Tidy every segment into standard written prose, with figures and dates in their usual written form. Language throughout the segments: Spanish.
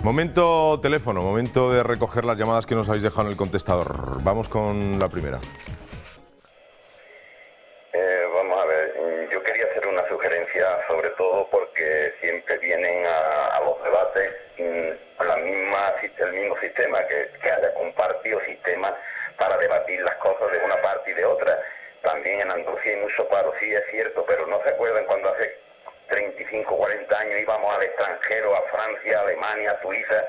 Momento teléfono, momento de recoger las llamadas que nos habéis dejado en el contestador. Vamos con la primera. Vamos a ver, yo quería hacer una sugerencia, sobre todo porque siempre vienen a los debates con el mismo sistema, que haya compartido sistemas para debatir las cosas de una parte y de otra. También en Andalucía hay mucho paro, sí es cierto, pero no se acuerdan cuando hace 35, 40 años íbamos al extranjero, a Francia, Alemania, Suiza,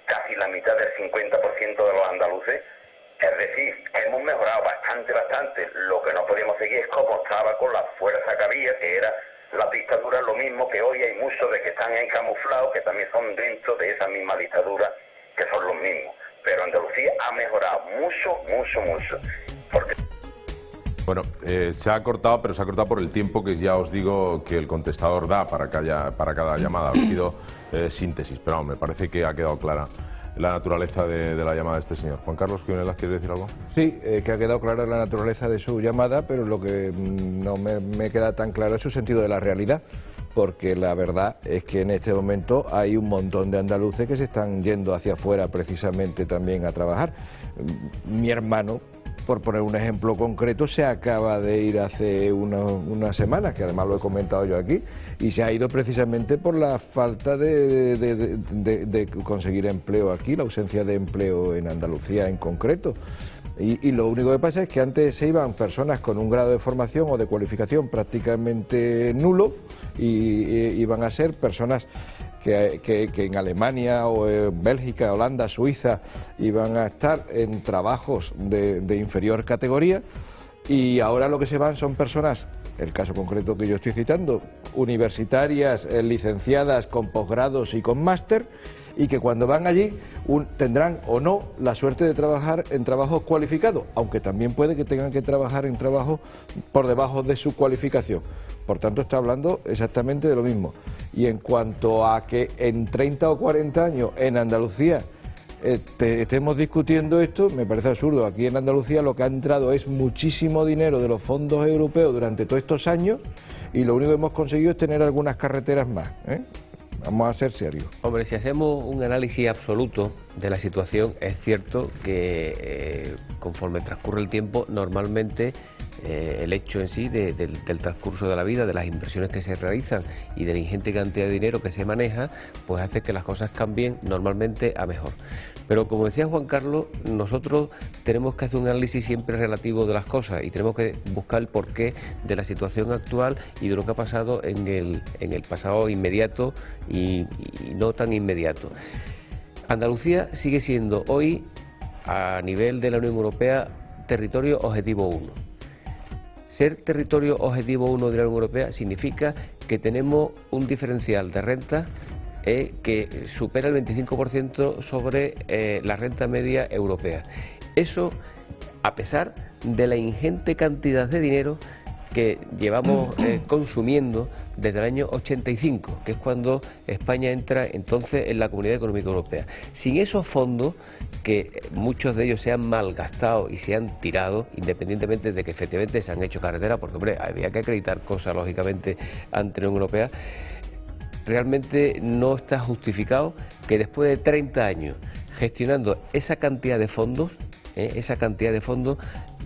casi la mitad del 50% de los andaluces. Es decir, hemos mejorado bastante. Lo que no podíamos seguir es como estaba con la fuerza que había, que era la dictadura, lo mismo que hoy hay muchos de que están ahí camuflados, que también son dentro de esa misma dictadura, que son los mismos. Pero Andalucía ha mejorado mucho. Porque... Bueno, se ha cortado, pero se ha cortado por el tiempo que ya os digo que el contestador da para cada llamada. Ha sido síntesis, pero me parece que ha quedado clara la naturaleza de la llamada de este señor. Juan Carlos Quiñonelas, ¿quieres decir algo? Sí, que ha quedado clara la naturaleza de su llamada, pero lo que no me queda tan claro es su sentido de la realidad, porque la verdad es que en este momento hay un montón de andaluces que se están yendo hacia afuera precisamente también a trabajar. Mi hermano, por poner un ejemplo concreto, se acaba de ir hace unas semanas, que además lo he comentado yo aquí, y se ha ido precisamente por la falta de conseguir empleo aquí, la ausencia de empleo en Andalucía en concreto. Y lo único que pasa es que antes se iban personas con un grado de formación o de cualificación prácticamente nulo, y iban a ser personas que en Alemania o en Bélgica, Holanda, Suiza iban a estar en trabajos de inferior categoría, y ahora lo que se van son personas, el caso concreto que yo estoy citando, universitarias, licenciadas con posgrados y con máster, y que cuando van allí tendrán o no la suerte de trabajar en trabajos cualificados, aunque también puede que tengan que trabajar en trabajos por debajo de su cualificación. Por tanto, está hablando exactamente de lo mismo. Y en cuanto a que en 30 o 40 años en Andalucía estemos discutiendo esto, me parece absurdo. Aquí en Andalucía lo que ha entrado es muchísimo dinero de los fondos europeos durante todos estos años, y lo único que hemos conseguido es tener algunas carreteras más, ¿eh? Vamos a ser serios. Hombre, si hacemos un análisis absoluto de la situación, es cierto que conforme transcurre el tiempo, normalmente el hecho en sí del transcurso de la vida, de las inversiones que se realizan y de la ingente cantidad de dinero que se maneja, pues hace que las cosas cambien normalmente a mejor. Pero como decía Juan Carlos, nosotros tenemos que hacer un análisis siempre relativo de las cosas y tenemos que buscar el porqué de la situación actual y de lo que ha pasado en el pasado inmediato y no tan inmediato. Andalucía sigue siendo hoy, a nivel de la Unión Europea, territorio objetivo 1. Ser territorio objetivo 1 de la Unión Europea significa que tenemos un diferencial de renta que supera el 25% sobre la renta media europea. Eso a pesar de la ingente cantidad de dinero que llevamos consumiendo desde el año 85, que es cuando España entra entonces en la Comunidad Económica Europea. Sin esos fondos, que muchos de ellos se han malgastado y se han tirado, independientemente de que efectivamente se han hecho carreteras, porque hombre, había que acreditar cosas lógicamente ante la Unión Europea, realmente no está justificado que después de 30 años gestionando esa cantidad de fondos,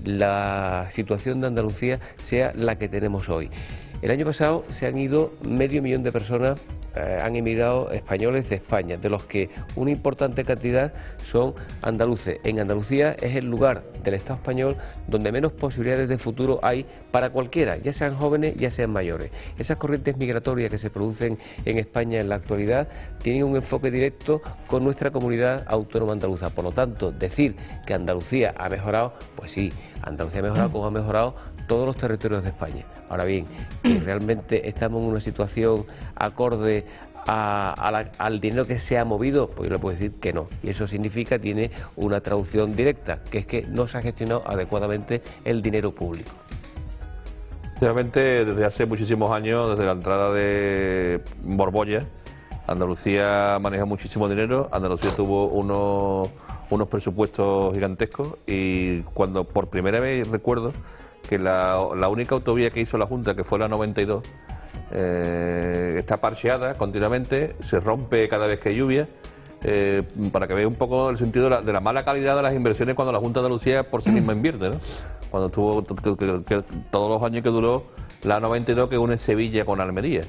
la situación de Andalucía sea la que tenemos hoy. El año pasado se han ido 500.000 de personas, han emigrado españoles de España, de los que una importante cantidad son andaluces. En Andalucía es el lugar del Estado español donde menos posibilidades de futuro hay para cualquiera, ya sean jóvenes, ya sean mayores. Esas corrientes migratorias que se producen en España en la actualidad tienen un enfoque directo con nuestra comunidad autónoma andaluza. Por lo tanto, decir que Andalucía ha mejorado, pues sí, Andalucía ha mejorado como ha mejorado todos los territorios de España. Ahora bien, que realmente estamos en una situación acorde al dinero que se ha movido, pues yo le puedo decir que no. Y eso significa, tiene una traducción directa, que es que no se ha gestionado adecuadamente el dinero público. Realmente, desde hace muchísimos años, desde la entrada de Borbolla, Andalucía maneja muchísimo dinero. Andalucía tuvo unos presupuestos gigantescos, y cuando por primera vez recuerdo que la única autovía que hizo la Junta, que fue la 92, está parcheada continuamente, se rompe cada vez que hay lluvia, para que veáis un poco el sentido de la mala calidad de las inversiones cuando la Junta de Andalucía por sí misma invierte, ¿no? Cuando tuvo que todos los años que duró la 92 que une Sevilla con Almería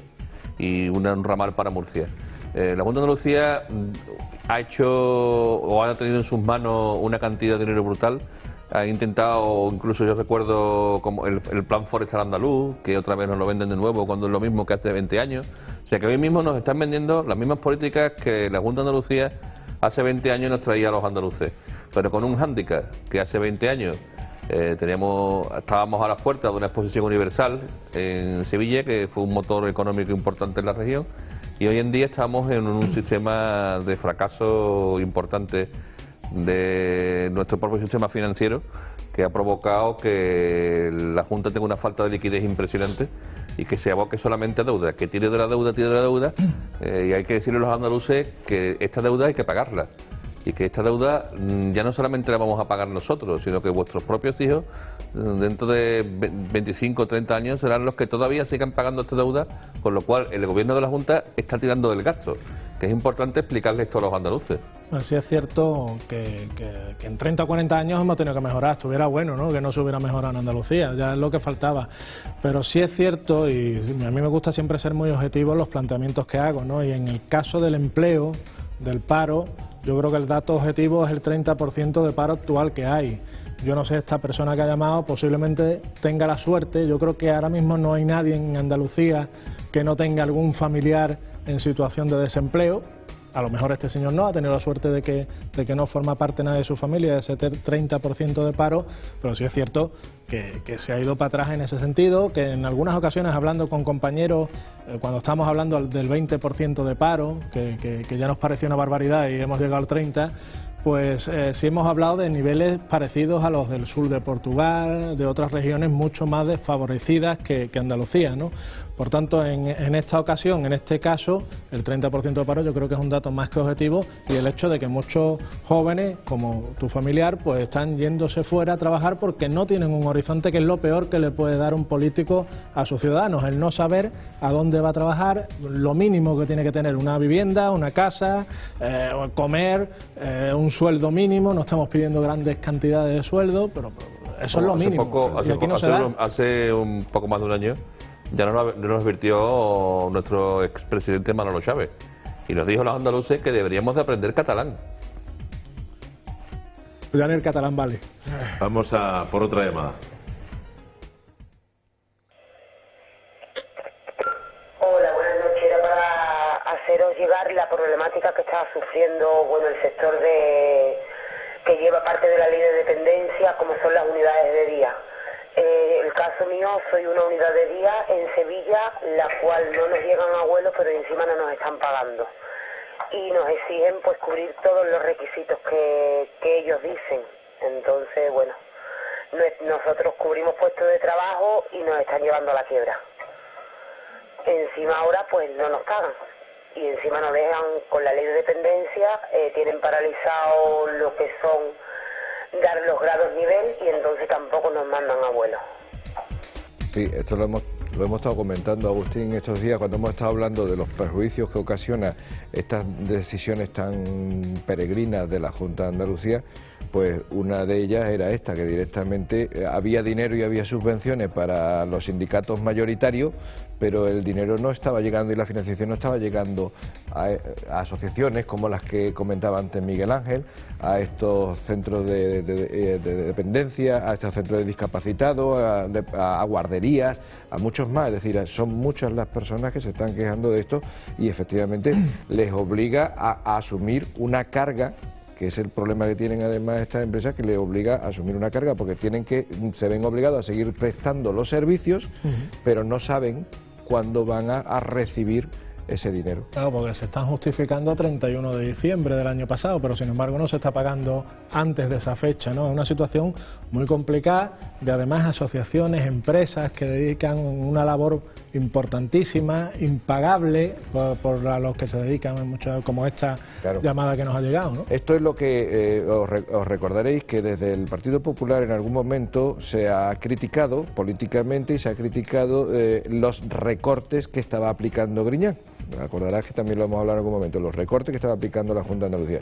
y un ramal para Murcia. La Junta de Andalucía ha hecho o ha tenido en sus manos una cantidad de dinero brutal. Ha intentado, incluso yo recuerdo como el plan forestal andaluz, que otra vez nos lo venden de nuevo cuando es lo mismo que hace 20 años. O sea que hoy mismo nos están vendiendo las mismas políticas que la Junta de Andalucía hace 20 años nos traía a los andaluces, pero con un hándicap que hace 20 años estábamos a las puertas de una exposición universal en Sevilla, que fue un motor económico importante en la región, y hoy en día estamos en un sistema de fracaso importante de nuestro propio sistema financiero, que ha provocado que la Junta tenga una falta de liquidez impresionante y que se aboque solamente a deuda, que tire de la deuda, y hay que decirle a los andaluces que esta deuda hay que pagarla, y que esta deuda ya no solamente la vamos a pagar nosotros, sino que vuestros propios hijos dentro de 25 o 30 años serán los que todavía sigan pagando esta deuda, con lo cual el gobierno de la Junta está tirando del gasto, que es importante explicarle esto a los andaluces. Pues sí es cierto que en 30 o 40 años hemos tenido que mejorar. Estuviera bueno, ¿no?, que no se hubiera mejorado en Andalucía, ya es lo que faltaba. Pero sí es cierto, y a mí me gusta siempre ser muy objetivo en los planteamientos que hago, ¿no? Y en el caso del empleo, del paro, yo creo que el dato objetivo es el 30% de paro actual que hay. Yo no sé, esta persona que ha llamado posiblemente tenga la suerte, yo creo que ahora mismo no hay nadie en Andalucía que no tenga algún familiar en situación de desempleo. A lo mejor este señor no ha tenido la suerte de que no forma parte nadie de su familia, de ese 30% de paro, pero sí es cierto que se ha ido para atrás en ese sentido, que en algunas ocasiones hablando con compañeros, cuando estamos hablando del 20% de paro, que ya nos pareció una barbaridad y hemos llegado al 30%, pues sí hemos hablado de niveles parecidos a los del sur de Portugal, de otras regiones mucho más desfavorecidas que Andalucía, ¿no? Por tanto, en esta ocasión, en este caso, el 30% de paro yo creo que es un dato más que objetivo, y el hecho de que muchos jóvenes, como tu familiar, pues están yéndose fuera a trabajar porque no tienen un horizonte, que es lo peor que le puede dar un político a sus ciudadanos, el no saber a dónde va a trabajar, lo mínimo que tiene que tener, una vivienda, una casa, comer, un sueldo mínimo. No estamos pidiendo grandes cantidades de sueldo, pero eso es lo mínimo. Hace un poco más de un año ya nos advirtió nuestro expresidente Manolo Chávez y nos dijo a los andaluces que deberíamos de aprender catalán. Ya en el catalán vale. Vamos a por otra llamada. Hola, buenas noches. Era para haceros llegar la problemática que está sufriendo, bueno, el sector que lleva parte de la ley de dependencia, como son las unidades de día. El caso mío, soy una unidad de día en Sevilla, la cual no nos llegan abuelos, pero encima no nos están pagando. Y nos exigen pues cubrir todos los requisitos que ellos dicen. Entonces, bueno, nosotros cubrimos puestos de trabajo y nos están llevando a la quiebra. Encima ahora pues no nos pagan. Y encima nos dejan con la ley de dependencia, tienen paralizado lo que son dar los grados nivel, y entonces tampoco nos mandan abuelos. Sí, esto lo hemos estado comentando, Agustín, estos días, cuando hemos estado hablando de los perjuicios que ocasiona estas decisiones tan peregrinas de la Junta de Andalucía. Pues una de ellas era esta, que directamente había dinero y había subvenciones para los sindicatos mayoritarios, pero el dinero no estaba llegando y la financiación no estaba llegando a asociaciones como las que comentaba antes Miguel Ángel, a estos centros de dependencia, a estos centros de discapacitados, a guarderías, a muchos más. Es decir, son muchas las personas que se están quejando de esto, y efectivamente les obliga a asumir una carga, que es el problema que tienen además estas empresas, que les obliga a asumir una carga, porque se ven obligados a seguir prestando los servicios, pero no saben cuándo van a recibir ese dinero. Claro, porque se están justificando a 31 de diciembre del año pasado, pero sin embargo no se está pagando antes de esa fecha, ¿no? Es una situación muy complicada, de además asociaciones, empresas que dedican una labor importantísima, impagable por los que se dedican mucho, como esta llamada que nos ha llegado, ¿no? Esto es lo que os recordaréis, que desde el Partido Popular en algún momento se ha criticado políticamente y se ha criticado los recortes que estaba aplicando Griñán. Acordarás que también lo hemos hablado en algún momento, los recortes que estaba aplicando la Junta de Andalucía.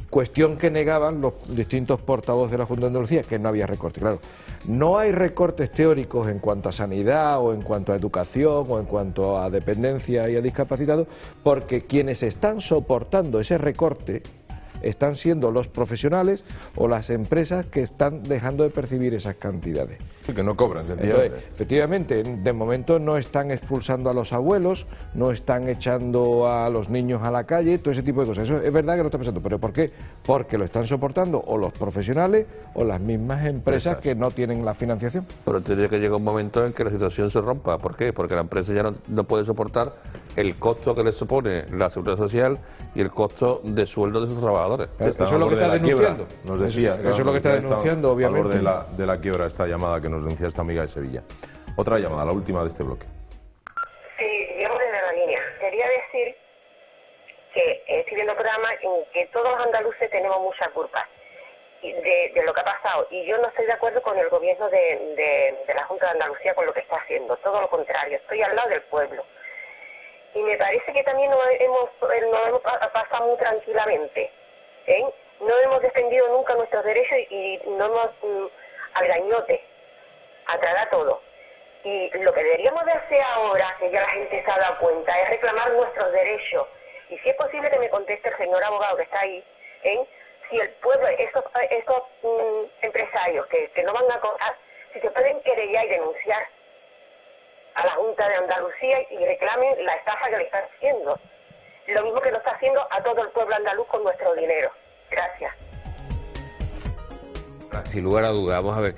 Cuestión que negaban los distintos portavoces de la Junta de Andalucía, que no había recortes. Claro, no hay recortes teóricos en cuanto a sanidad o en cuanto a educación o en cuanto a dependencia y a discapacitados, porque quienes están soportando ese recorte están siendo los profesionales o las empresas que están dejando de percibir esas cantidades. Sí, que no cobran, Entonces, efectivamente, de momento no están expulsando a los abuelos, no están echando a los niños a la calle, todo ese tipo de cosas. Eso es verdad que lo está pasando, pero ¿por qué? Porque lo están soportando o los profesionales o las mismas empresas que no tienen la financiación. Pero tendría que llegar un momento en que la situación se rompa. ¿Por qué? Porque la empresa ya no puede soportar el costo que le supone la seguridad social y el costo de sueldo de sus trabajadores. Eso es lo que está denunciando. Nos decía, eso es lo que está denunciando, obviamente. De la quiebra, esta llamada que nos denuncia esta amiga de Sevilla. Otra llamada, la última de este bloque. Sí, yo desde la línea. Quería decir que estoy viendo programas en que todos los andaluces tenemos mucha culpa de lo que ha pasado. Y yo no estoy de acuerdo con el gobierno de la Junta de Andalucía con lo que está haciendo. Todo lo contrario, estoy al lado del pueblo. Y me parece que también nos hemos pasado muy tranquilamente. No hemos defendido nunca nuestros derechos y no hemos al gañote a tragar todo. Y lo que deberíamos de hacer ahora, que ya la gente se ha dado cuenta, es reclamar nuestros derechos. Y si es posible que me conteste el señor abogado que está ahí, si el pueblo, estos empresarios que no van a cobrar, si se pueden querellar y denunciar a la Junta de Andalucía y reclamen la estafa que le están haciendo. Lo mismo que lo está haciendo a todo el pueblo andaluz con nuestro dinero. Gracias. Sin lugar a dudas, vamos a ver.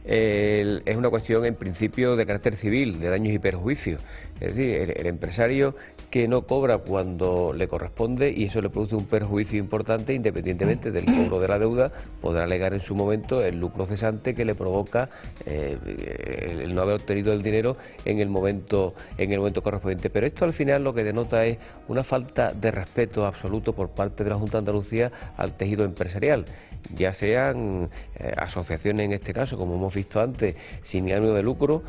Es una cuestión en principio de carácter civil, de daños y perjuicios. Es decir, el empresario que no cobra cuando le corresponde y eso le produce un perjuicio importante, independientemente del cobro de la deuda, podrá alegar en su momento el lucro cesante que le provoca el no haber obtenido el dinero en el momento correspondiente. Pero esto al final lo que denota es una falta de respeto absoluto por parte de la Junta de Andalucía al tejido empresarial, ya sean asociaciones en este caso, como hemos visto antes, sin ánimo de lucro,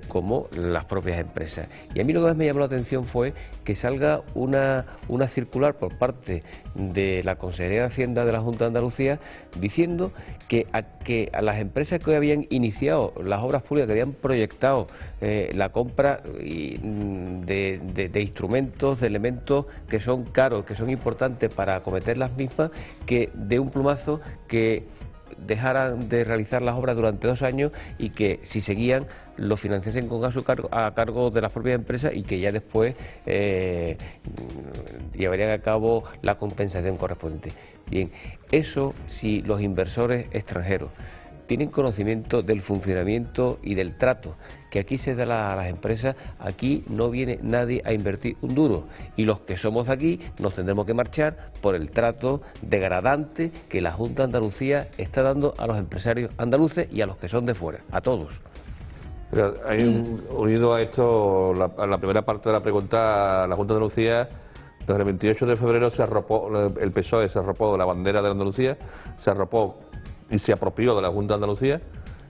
como las propias empresas. Y a mí lo que más me llamó la atención fue que salga una circular por parte de la Consejería de Hacienda de la Junta de Andalucía diciendo que a las empresas que habían iniciado las obras públicas, que habían proyectado la compra de instrumentos, de elementos que son caros, que son importantes para acometer las mismas, que de un plumazo que dejaran de realizar las obras durante 2 años y que si seguían lo financiasen a cargo de las propias empresas y que ya después llevarían a cabo la compensación correspondiente. Bien, eso si los inversores extranjeros tienen conocimiento del funcionamiento y del trato que aquí se da a las empresas, aquí no viene nadie a invertir un duro y los que somos de aquí nos tendremos que marchar por el trato degradante que la Junta de Andalucía está dando a los empresarios andaluces y a los que son de fuera, a todos. Pero unido a esto, a la primera parte de la pregunta, la Junta de Andalucía, desde el 28 de febrero se arropó, el PSOE se arropó de la bandera de Andalucía, se arropó y se apropió de la Junta de Andalucía,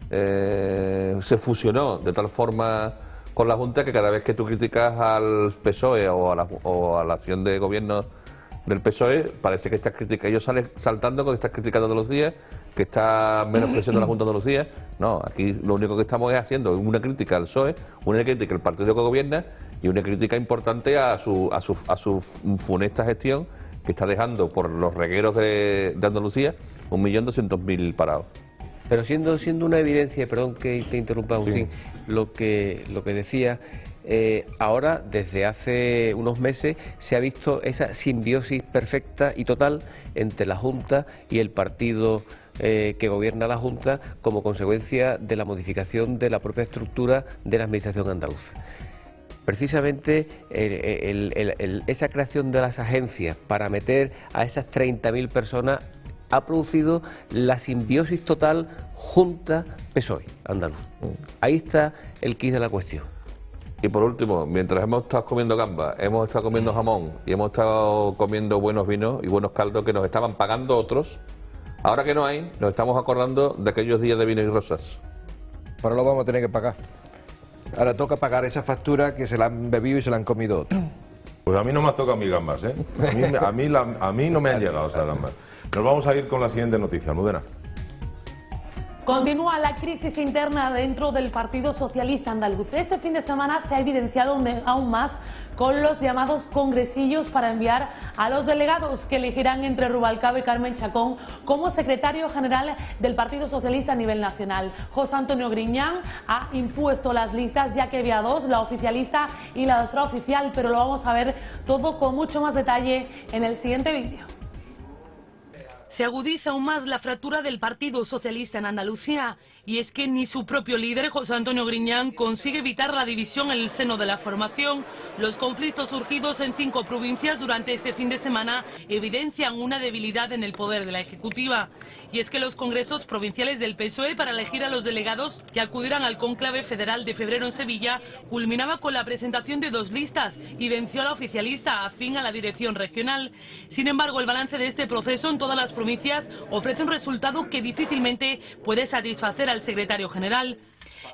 se fusionó de tal forma con la Junta que cada vez que tú criticas al PSOE o a la acción de gobierno del PSOE, parece que estás criticando, ellos salen saltando que estás criticando a Andalucía, que está menospreciando a la Junta de Andalucía. No, aquí lo único que estamos es haciendo una crítica al PSOE, una crítica al partido que gobierna y una crítica importante a su funesta gestión que está dejando por los regueros de Andalucía 1.200.000 parados. Pero siendo una evidencia, perdón que te interrumpa, Agustín, sí, lo que decía, ahora desde hace unos meses se ha visto esa simbiosis perfecta y total entre la Junta y el partido que gobierna la Junta como consecuencia de la modificación de la propia estructura de la administración andaluza. Precisamente esa creación de las agencias para meter a esas 30.000 personas ha producido la simbiosis total Junta-PSOE andaluz. Ahí está el quid de la cuestión. Y por último, mientras hemos estado comiendo gambas, hemos estado comiendo jamón y hemos estado comiendo buenos vinos y buenos caldos que nos estaban pagando otros, ahora que no hay, nos estamos acordando de aquellos días de vino y rosas. Ahora lo vamos a tener que pagar. Ahora toca pagar esa factura que se la han bebido y se la han comido otros. Pues a mí no me ha tocado mis gambas, ¿eh? A mí no me han llegado esas gambas. Nos vamos a ir con la siguiente noticia, Almudena. Continúa la crisis interna dentro del Partido Socialista Andaluz. Este fin de semana se ha evidenciado aún más con los llamados congresillos para enviar a los delegados que elegirán entre Rubalcaba y Carmen Chacón como secretario general del Partido Socialista a nivel nacional. José Antonio Griñán ha impuesto las listas, ya que había dos, la oficialista y la extraoficial, pero lo vamos a ver todo con mucho más detalle en el siguiente vídeo. Se agudiza aún más la fractura del Partido Socialista en Andalucía, y es que ni su propio líder, José Antonio Griñán, consigue evitar la división en el seno de la formación. Los conflictos surgidos en 5 provincias durante este fin de semana evidencian una debilidad en el poder de la Ejecutiva. Y es que los congresos provinciales del PSOE para elegir a los delegados que acudirán al cónclave federal de febrero en Sevilla culminaba con la presentación de 2 listas y venció a la oficialista afín a la dirección regional. Sin embargo, el balance de este proceso en todas las provincias ofrece un resultado que difícilmente puede satisfacer al secretario general.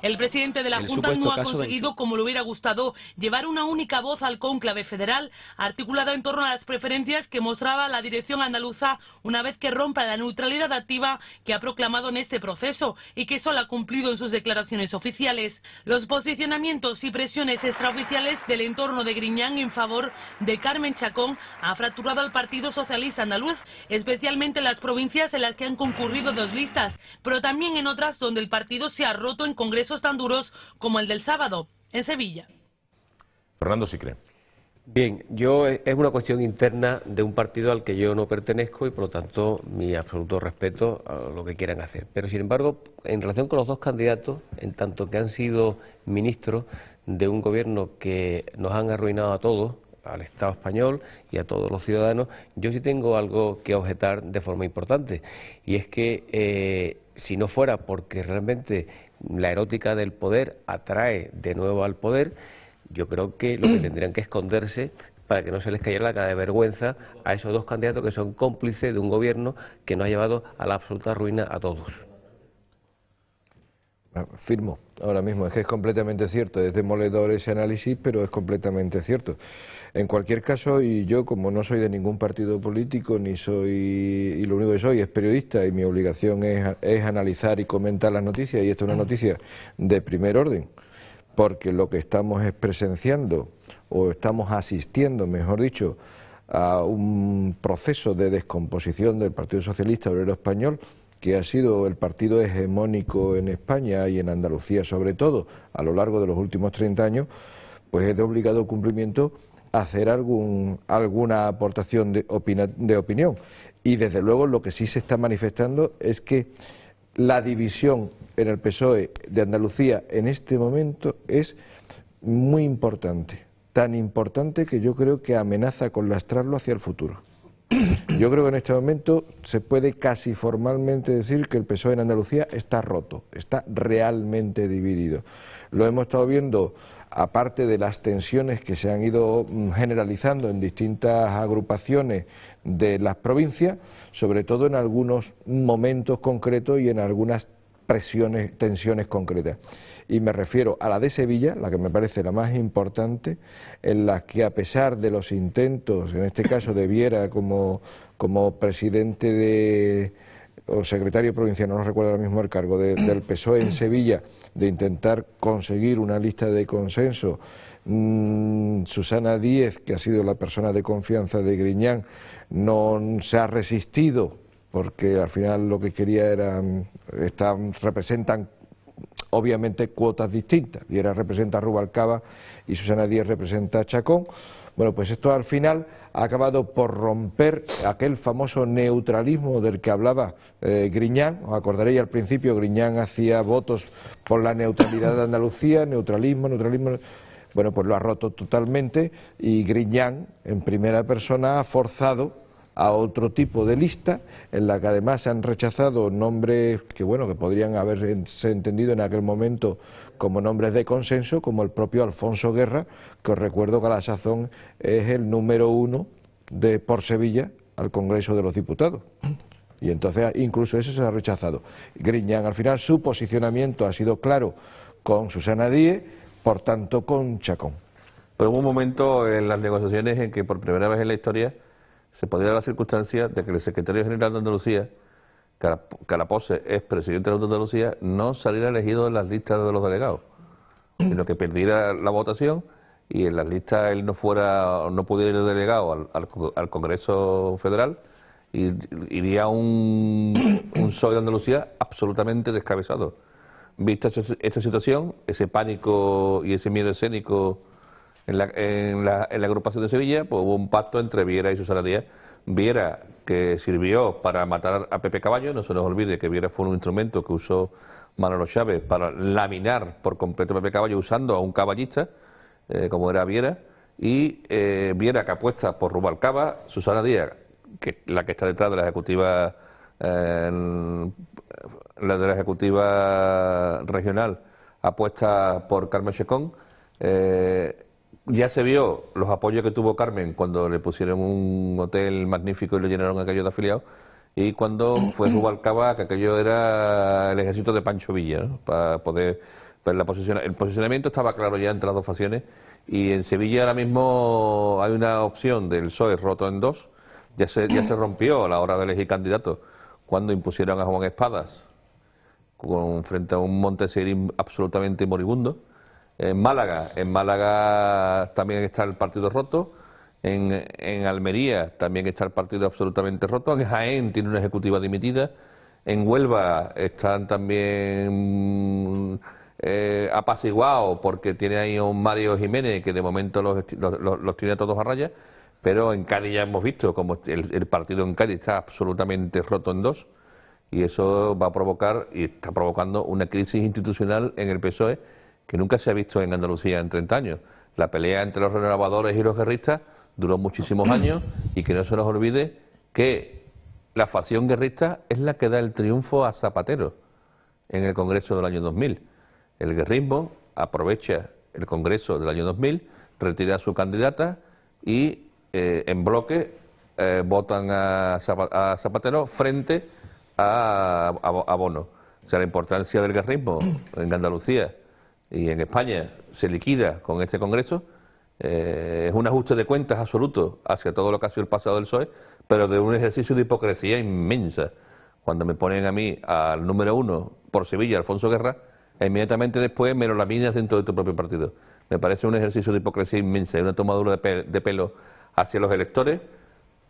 El presidente de la Junta no ha conseguido, como le hubiera gustado, llevar una única voz al cónclave federal, articulada en torno a las preferencias que mostraba la dirección andaluza una vez que rompa la neutralidad activa que ha proclamado en este proceso y que solo ha cumplido en sus declaraciones oficiales. Los posicionamientos y presiones extraoficiales del entorno de Griñán en favor de Carmen Chacón ha fracturado al Partido Socialista Andaluz, especialmente en las provincias en las que han concurrido 2 listas, pero también en otras donde el partido se ha roto en congresos tan duros como el del sábado, en Sevilla. Fernando Sicre. Bien, es una cuestión interna de un partido al que yo no pertenezco y por lo tanto mi absoluto respeto a lo que quieran hacer. Pero sin embargo, en relación con los 2 candidatos, en tanto que han sido ministros de un gobierno que nos han arruinado a todos, al Estado español y a todos los ciudadanos, yo sí tengo algo que objetar de forma importante, y es que si no fuera porque realmente la erótica del poder atrae de nuevo al poder, yo creo que lo que tendrían que esconderse para que no se les cayera la cara de vergüenza a esos 2 candidatos que son cómplices de un gobierno que nos ha llevado a la absoluta ruina a todos. Firmo, ahora mismo, es que es completamente cierto, es demoledor ese análisis, pero es completamente cierto. En cualquier caso, y yo como no soy de ningún partido político, ni soy, y lo único que soy es periodista, y mi obligación es analizar y comentar las noticias, y esto es una noticia de primer orden, porque lo que estamos es presenciando, o estamos asistiendo, mejor dicho, a un proceso de descomposición del Partido Socialista Obrero Español, que ha sido el partido hegemónico en España y en Andalucía sobre todo a lo largo de los últimos 30 años, pues es de obligado cumplimiento hacer alguna aportación de opinión. Y desde luego lo que sí se está manifestando es que la división en el PSOE de Andalucía en este momento es muy importante, tan importante que yo creo que amenaza con lastrarlo hacia el futuro. Yo creo que en este momento se puede casi formalmente decir que el PSOE en Andalucía está roto, está realmente dividido. Lo hemos estado viendo, aparte de las tensiones que se han ido generalizando en distintas agrupaciones de las provincias, sobre todo en algunos momentos concretos y en algunas tensiones concretas. Y me refiero a la de Sevilla, la que me parece la más importante, en la que a pesar de los intentos, en este caso de Viera como presidente o secretario provincial, no recuerdo ahora mismo el cargo, del PSOE en Sevilla, de intentar conseguir una lista de consenso, Susana Díez, que ha sido la persona de confianza de Griñán, no se ha resistido, porque al final lo que quería representan obviamente cuotas distintas. Viera representa a Rubalcaba y Susana Díez representa a Chacón. Bueno, pues esto al final ha acabado por romper aquel famoso neutralismo del que hablaba Griñán. Os acordaréis, al principio Griñán hacía votos por la neutralidad de Andalucía, neutralismo. Bueno, pues lo ha roto totalmente, y Griñán en primera persona ha forzado a otro tipo de lista, en la que además se han rechazado nombres que, bueno, que podrían haberse entendido en aquel momento como nombres de consenso, como el propio Alfonso Guerra, que os recuerdo que a la sazón es el número 1 por Sevilla al Congreso de los Diputados. Y entonces incluso eso se ha rechazado. Griñán, al final, su posicionamiento ha sido claro con Susana Díez, por tanto con Chacón. Pero hubo un momento en las negociaciones en que por primera vez en la historia se podía dar la circunstancia de que el secretario general de Andalucía, Calapose, ex presidente de Andalucía, no saliera elegido en las listas de los delegados, sino que perdiera la votación y en las listas él no pudiera ir delegado al Congreso Federal, y iría un PSOE de Andalucía absolutamente descabezado. Vista esta situación, ese pánico y ese miedo escénico en la agrupación de Sevilla, pues hubo un pacto entre Viera y Susana Díaz. Viera, que sirvió para matar a Pepe Caballo, no se nos olvide que Viera fue un instrumento que usó Manolo Chávez para laminar por completo a Pepe Caballo usando a un caballista, como era Viera, y Viera, que apuesta por Rubalcaba, Susana Díaz, la que está detrás de la ejecutiva regional, apuesta por Carmen Chacón. Ya se vio los apoyos que tuvo Carmen cuando le pusieron un hotel magnífico y lo llenaron aquello de afiliados, y cuando fue Rubalcaba, que aquello era el ejército de Pancho Villa, ¿no? Para poder ver el posicionamiento estaba claro ya entre las dos facciones. Y en Sevilla ahora mismo hay una opción del PSOE roto en dos. Ya se rompió a la hora de elegir candidatos cuando impusieron a Juan Espadas frente a un Monteseirín absolutamente moribundo. En Málaga también está el partido roto. En Almería también está el partido absolutamente roto. En Jaén tiene una ejecutiva dimitida. En Huelva están también apaciguados porque tiene ahí a un Mario Jiménez que de momento los tiene todos a raya. Pero en Cádiz ya hemos visto como el partido en Cádiz está absolutamente roto en dos, y eso va a provocar y está provocando una crisis institucional en el PSOE que nunca se ha visto en Andalucía en 30 años. La pelea entre los renovadores y los guerristas duró muchísimos años, y que no se nos olvide que la facción guerrista es la que da el triunfo a Zapatero en el Congreso del año 2000. El guerrismo aprovecha el Congreso del año 2000, retira a su candidata y en bloque votan a Zapatero frente a Bono. O sea, la importancia del guerrismo en Andalucía y en España se liquida con este Congreso. Es un ajuste de cuentas absoluto hacia todo lo que ha sido el pasado del PSOE, pero de un ejercicio de hipocresía inmensa. Cuando me ponen a mí al número 1 por Sevilla, Alfonso Guerra, e inmediatamente después me lo laminas dentro de tu propio partido. Me parece un ejercicio de hipocresía inmensa y una tomadura de pelo hacia los electores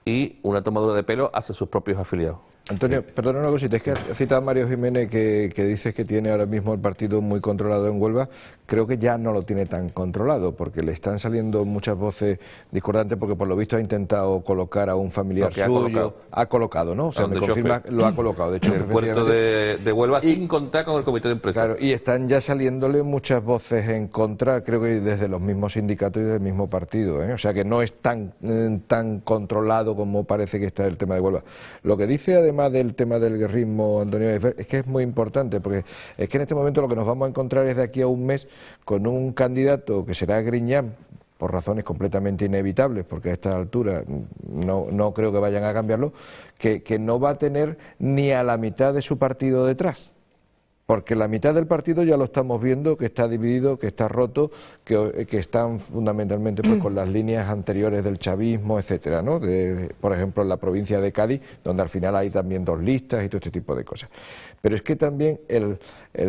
y una tomadura de pelo hacia sus propios afiliados. Antonio, perdona una cosita, es que has citado a Mario Jiménez que dices que tiene ahora mismo el partido muy controlado en Huelva. Creo que ya no lo tiene tan controlado, porque le están saliendo muchas voces discordantes, porque por lo visto ha intentado colocar a un familiar suyo. Ha colocado, ¿no? O sea, me confirma, lo ha colocado. De hecho, en el puerto de Huelva, sin contar con el comité de empresa. Claro, y están ya saliéndole muchas voces en contra, creo que desde los mismos sindicatos y del mismo partido, ¿eh? O sea que no es tan controlado como parece que está el tema de Huelva. Lo que dice además del tema del guerrismo, Antonio, es que es muy importante, porque es que en este momento lo que nos vamos a encontrar es de aquí a un mes con un candidato que será Griñán, por razones completamente inevitables, porque a esta altura no creo que vayan a cambiarlo, que no va a tener ni a la mitad de su partido detrás. Porque la mitad del partido ya lo estamos viendo, que está dividido, que está roto, que están fundamentalmente pues con las líneas anteriores del chavismo, etcétera, ¿no? Por ejemplo, en la provincia de Cádiz, donde al final hay también dos listas y todo este tipo de cosas. Pero es que también el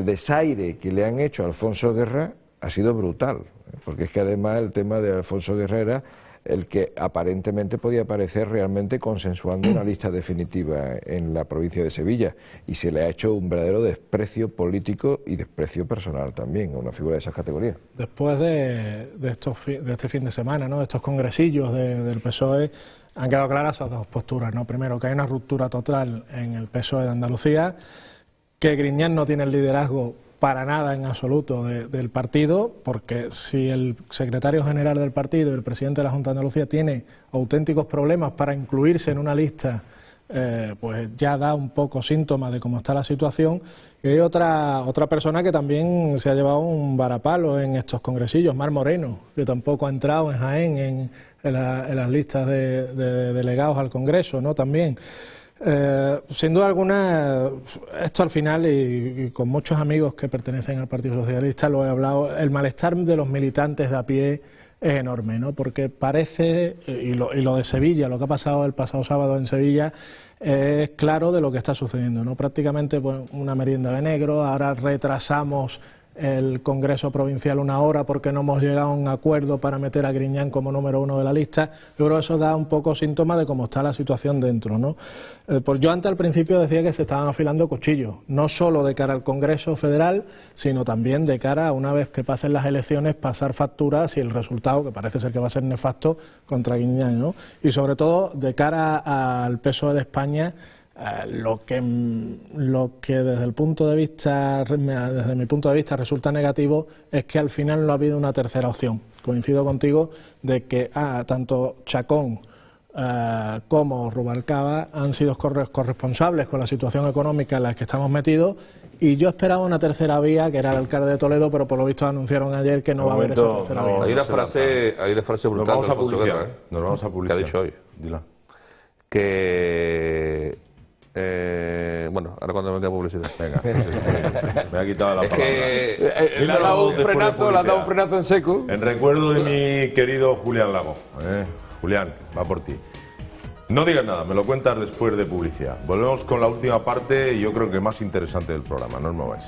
desaire que le han hecho a Alfonso Guerra ha sido brutal, porque es que además el tema de Alfonso Guerra era el que aparentemente podía parecer realmente consensuando una lista definitiva en la provincia de Sevilla, y se le ha hecho un verdadero desprecio político y desprecio personal también a una figura de esas categorías. Después de este fin de semana, ¿no?, de estos congresillos del PSOE, han quedado claras esas dos posturas, ¿no? Primero, que hay una ruptura total en el PSOE de Andalucía, que Griñán no tiene el liderazgo para nada en absoluto del partido, porque si el secretario general del partido y el presidente de la Junta de Andalucía tiene auténticos problemas para incluirse en una lista, pues ya da un poco síntomas de cómo está la situación. Y hay otra persona que también se ha llevado un varapalo en estos congresillos, Mar Moreno, que tampoco ha entrado en Jaén en las listas de delegados al Congreso, ¿no? También. Sin duda alguna, esto al final, y con muchos amigos que pertenecen al Partido Socialista lo he hablado, el malestar de los militantes de a pie es enorme, ¿no? Porque parece, y lo de Sevilla, lo que ha pasado el pasado sábado en Sevilla, es claro de lo que está sucediendo, ¿no? Prácticamente pues, una merienda de negro. Ahora retrasamos el Congreso Provincial una hora porque no hemos llegado a un acuerdo para meter a Griñán como número 1 de la lista. Yo creo que eso da un poco síntoma de cómo está la situación dentro, ¿no? Pues yo antes al principio decía que se estaban afilando cuchillos, no solo de cara al Congreso Federal, sino también de cara a, una vez que pasen las elecciones, pasar facturas y el resultado, que parece ser que va a ser nefasto, contra Griñán, ¿no? Y sobre todo de cara al PSOE de España, lo que desde mi punto de vista resulta negativo es que al final no ha habido una tercera opción. Coincido contigo de que tanto Chacón como Rubalcaba han sido corresponsables con la situación económica en la que estamos metidos, y yo esperaba una tercera vía, que era el alcalde de Toledo, pero por lo visto anunciaron ayer que no va a haber esa tercera vía. Hay una frase brutal. Nos vamos a publicidad, nos vamos a publicidad. ¿Qué ha dicho hoy? Dila. Que bueno, ahora cuando venga publicidad. Venga, me ha quitado la palabra. Que le ha dado un frenazo en seco. En recuerdo de mi querido Julián Lago. Julián, va por ti. No digas nada, me lo cuentas después de publicidad. Volvemos con la última parte y yo creo que más interesante del programa. No os mováis.